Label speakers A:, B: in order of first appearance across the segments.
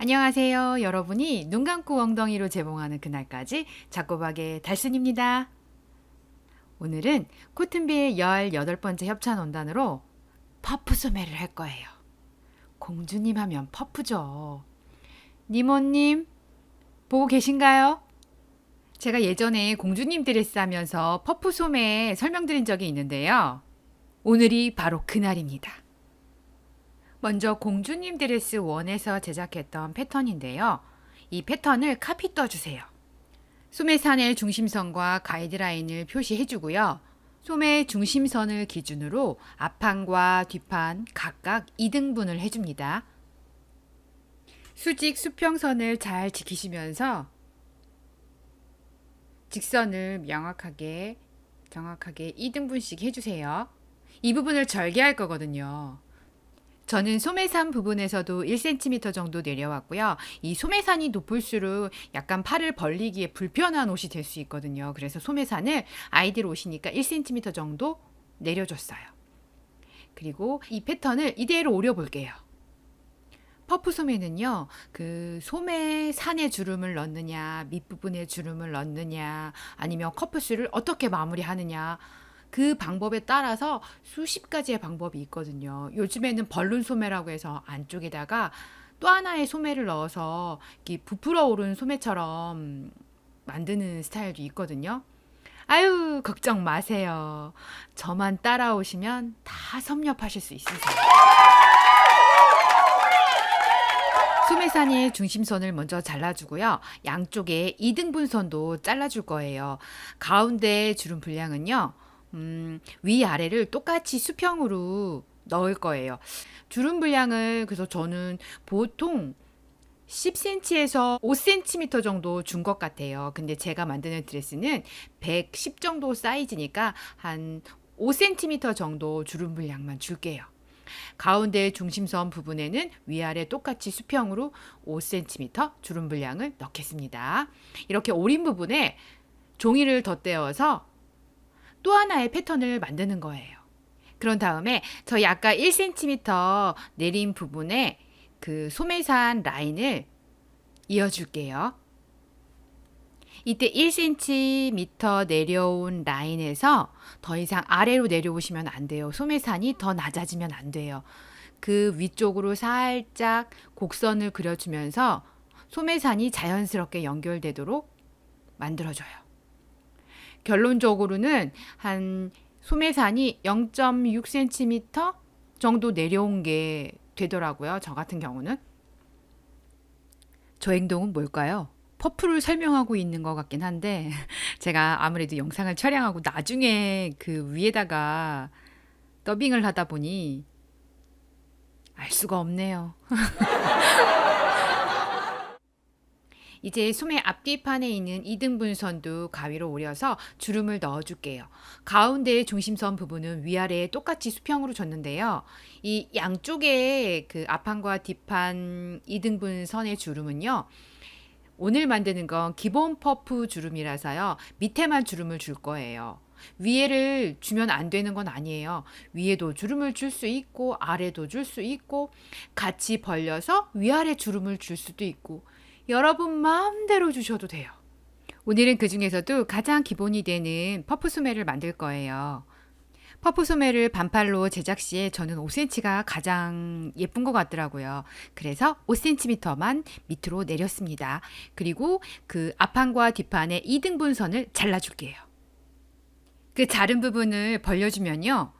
A: 안녕하세요. 여러분이 눈 감고 엉덩이로 재봉하는 그날까지 작고박의 달순입니다. 오늘은 코튼비의 18번째 협찬원단으로 퍼프 소매를 할 거예요. 공주님 하면 퍼프죠. 니모님, 보고 계신가요? 제가 예전에 공주님 드레스 하면서 퍼프 소매 설명드린 적이 있는데요. 오늘이 바로 그날입니다. 먼저 공주님 드레스 1에서 제작했던 패턴인데요. 이 패턴을 카피 떠주세요. 소매산의 중심선과 가이드라인을 표시해주고요. 소매 중심선을 기준으로 앞판과 뒷판 각각 2등분을 해줍니다. 수직 수평선을 잘 지키시면서 직선을 정확하게 2등분씩 해주세요. 이 부분을 절개할 거거든요. 저는 소매산 부분에서도 1cm 정도 내려왔고요. 이 소매산이 높을수록 약간 팔을 벌리기에 불편한 옷이 될 수 있거든요. 그래서 소매산을 아이들 옷이니까 1cm 정도 내려줬어요. 그리고 이 패턴을 이대로 오려볼게요. 퍼프 소매는요, 그 소매 산에 주름을 넣느냐, 밑부분에 주름을 넣느냐, 아니면 커프스를 어떻게 마무리하느냐, 그 방법에 따라서 수십 가지의 방법이 있거든요. 요즘에는 벌룬 소매라고 해서 안쪽에다가 또 하나의 소매를 넣어서 부풀어 오른 소매처럼 만드는 스타일도 있거든요. 아유, 걱정 마세요. 저만 따라오시면 다 섭렵하실 수 있으세요. 소매산의 중심선을 먼저 잘라주고요. 양쪽에 2등분선도 잘라줄 거예요. 가운데 주름 분량은요. 위아래를 똑같이 수평으로 넣을 거예요. 주름 분량을 그래서 저는 보통 10cm에서 5cm 정도 준 것 같아요. 근데 제가 만드는 드레스는 110 정도 사이즈니까 한 5cm 정도 주름 분량만 줄게요. 가운데 중심선 부분에는 위아래 똑같이 수평으로 5cm 주름 분량을 넣겠습니다. 이렇게 오린 부분에 종이를 덧대어서 또 하나의 패턴을 만드는 거예요. 그런 다음에 저희 아까 1cm 내린 부분에 그 소매산 라인을 이어줄게요. 이때 1cm 내려온 라인에서 더 이상 아래로 내려오시면 안 돼요. 소매산이 더 낮아지면 안 돼요. 그 위쪽으로 살짝 곡선을 그려주면서 소매산이 자연스럽게 연결되도록 만들어줘요. 결론적으로는 한 소매산이 0.6cm 정도 내려온 게 되더라고요. 저 같은 경우는. 저 행동은 뭘까요? 퍼프를 설명하고 있는 것 같긴 한데 제가 아무래도 영상을 촬영하고 나중에 그 위에다가 더빙을 하다 보니 알 수가 없네요. 이제 소매 앞뒤판에 있는 2등분 선도 가위로 오려서 주름을 넣어줄게요. 가운데 중심선 부분은 위아래에 똑같이 수평으로 줬는데요. 이 양쪽에 그 앞판과 뒷판 2등분 선의 주름은요. 오늘 만드는 건 기본 퍼프 주름이라서요. 밑에만 주름을 줄 거예요. 위에를 주면 안 되는 건 아니에요. 위에도 주름을 줄 수 있고 아래도 줄 수 있고 같이 벌려서 위아래 주름을 줄 수도 있고 여러분 마음대로 주셔도 돼요. 오늘은 그 중에서도 가장 기본이 되는 퍼프 소매를 만들 거예요. 퍼프 소매를 반팔로 제작 시에 저는 5cm가 가장 예쁜 것 같더라고요. 그래서 5cm만 밑으로 내렸습니다. 그리고 그 앞판과 뒷판의 2등분 선을 잘라줄게요. 그 자른 부분을 벌려주면요.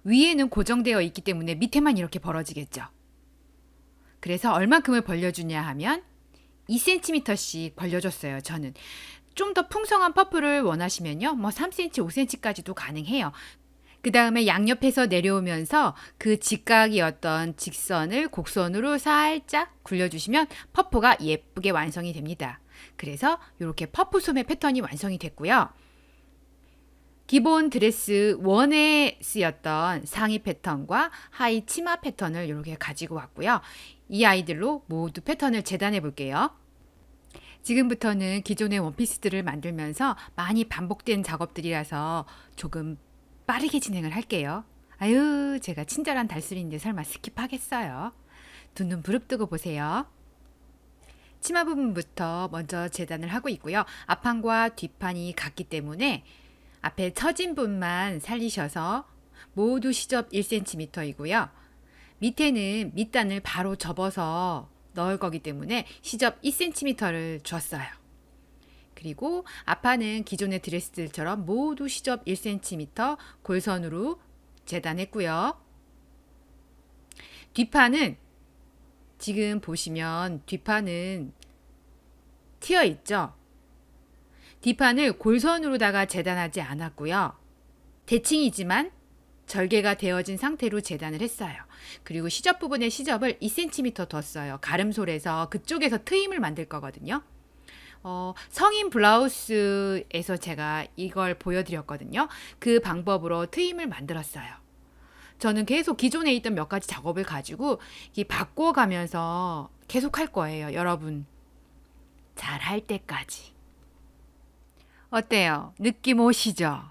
A: 위에는 고정되어 있기 때문에 밑에만 이렇게 벌어지겠죠. 그래서 얼만큼을 벌려주냐 하면 2cm씩 벌려줬어요. 저는 좀 더 풍성한 퍼프를 원하시면요. 뭐 3cm, 5cm까지도 가능해요. 그 다음에 양옆에서 내려오면서 그 직각이었던 직선을 곡선으로 살짝 굴려주시면 퍼프가 예쁘게 완성이 됩니다. 그래서 이렇게 퍼프 소매 패턴이 완성이 됐고요. 기본 드레스 1에 쓰였던 상의 패턴과 하의 치마 패턴을 이렇게 가지고 왔고요. 이 아이들로 모두 패턴을 재단해 볼게요. 지금부터는 기존의 원피스들을 만들면서 많이 반복된 작업들이라서 조금 빠르게 진행을 할게요. 아유, 제가 친절한 달술인데 설마 스킵하겠어요? 두 눈 부릅뜨고 보세요. 치마 부분부터 먼저 재단을 하고 있고요. 앞판과 뒷판이 같기 때문에 앞에 처진 부분만 살리셔서 모두 시접 1cm이고요. 밑에는 밑단을 바로 접어서 넣을 거기 때문에 시접 2cm를 줬어요. 그리고 앞판은 기존의 드레스들처럼 모두 시접 1cm 골선으로 재단했고요. 뒷판은 지금 보시면 뒷판은 튀어 있죠. 뒷판을 골선으로다가 재단하지 않았고요. 대칭이지만 절개가 되어진 상태로 재단을 했어요. 그리고 시접 부분에 시접을 2cm 뒀어요. 가름솔에서 그쪽에서 트임을 만들 거거든요. 성인 블라우스에서 제가 이걸 보여드렸거든요. 그 방법으로 트임을 만들었어요. 저는 계속 기존에 있던 몇 가지 작업을 가지고 바꿔가면서 계속 할 거예요. 여러분 잘 할 때까지. 어때요? 느낌 오시죠?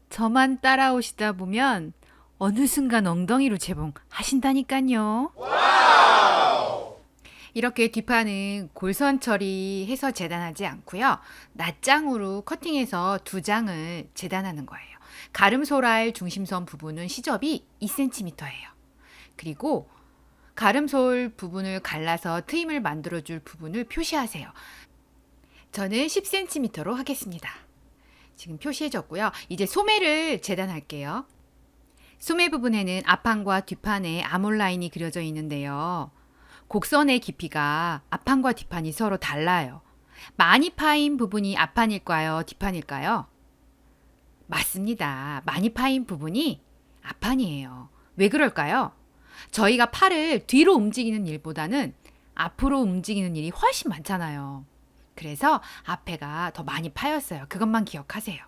A: 저만 따라오시다 보면 어느 순간 엉덩이로 재봉하신다니까요. 이렇게 뒷판은 골선 처리해서 재단하지 않고요. 낱장으로 커팅해서 2장을 재단하는 거예요. 가름솔알 중심선 부분은 시접이 2cm예요. 그리고 가름솔 부분을 갈라서 트임을 만들어줄 부분을 표시하세요. 저는 10cm로 하겠습니다. 지금 표시해줬고요. 이제 소매를 재단할게요. 소매 부분에는 앞판과 뒷판에 아몰라인이 그려져 있는데요. 곡선의 깊이가 앞판과 뒷판이 서로 달라요. 많이 파인 부분이 앞판일까요? 뒷판일까요? 맞습니다. 많이 파인 부분이 앞판이에요. 왜 그럴까요? 저희가 팔을 뒤로 움직이는 일보다는 앞으로 움직이는 일이 훨씬 많잖아요. 그래서 앞에가 더 많이 파였어요. 그것만 기억하세요.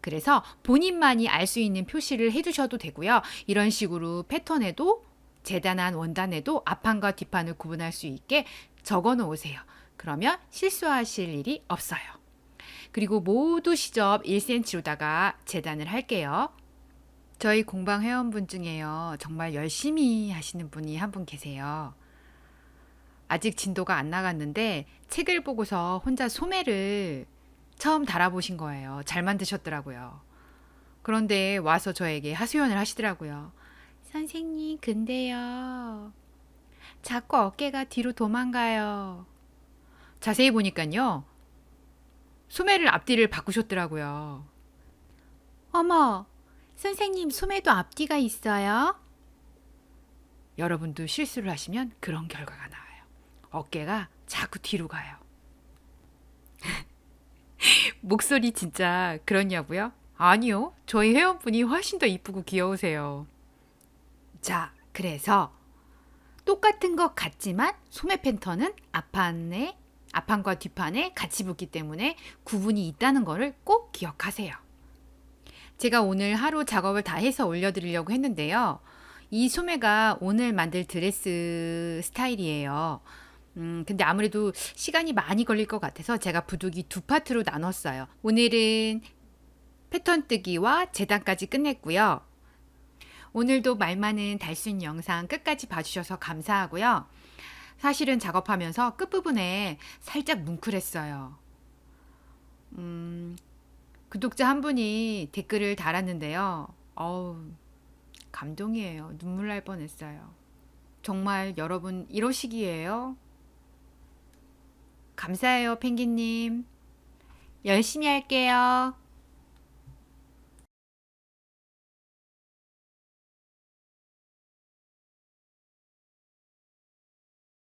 A: 그래서 본인만이 알 수 있는 표시를 해주셔도 되고요. 이런 식으로 패턴에도 재단한 원단에도 앞판과 뒷판을 구분할 수 있게 적어 놓으세요. 그러면 실수하실 일이 없어요. 그리고 모두 시접 1cm로다가 재단을 할게요. 저희 공방 회원분 중에요. 정말 열심히 하시는 분이 한 분 계세요. 아직 진도가 안 나갔는데 책을 보고서 혼자 소매를 처음 달아보신 거예요. 잘 만드셨더라고요. 그런데 와서 저에게 하소연을 하시더라고요. 선생님, 근데요. 자꾸 어깨가 뒤로 도망가요. 자세히 보니까요. 소매를 앞뒤를 바꾸셨더라고요. 어머, 선생님 소매도 앞뒤가 있어요? 여러분도 실수를 하시면 그런 결과가 나와요. 어깨가 자꾸 뒤로 가요. 목소리 진짜 그렇냐고요? 아니요. 저희 회원분이 훨씬 더 이쁘고 귀여우세요. 자, 그래서 똑같은 것 같지만 소매 패턴은 앞판과 뒷판에 같이 붙기 때문에 구분이 있다는 것을 꼭 기억하세요. 제가 오늘 하루 작업을 다 해서 올려드리려고 했는데요. 이 소매가 오늘 만들 드레스 스타일이에요. 근데 아무래도 시간이 많이 걸릴 것 같아서 제가 부득이 2파트로 나눴어요. 오늘은 패턴 뜨기와 재단까지 끝냈고요. 오늘도 말 많은 달순 영상 끝까지 봐주셔서 감사하고요. 사실은 작업하면서 끝부분에 살짝 뭉클했어요. 구독자 한 분이 댓글을 달았는데요. 어우, 감동이에요. 눈물 날 뻔했어요. 정말 여러분 이러시기에요? 감사해요, 펭귄님. 열심히 할게요.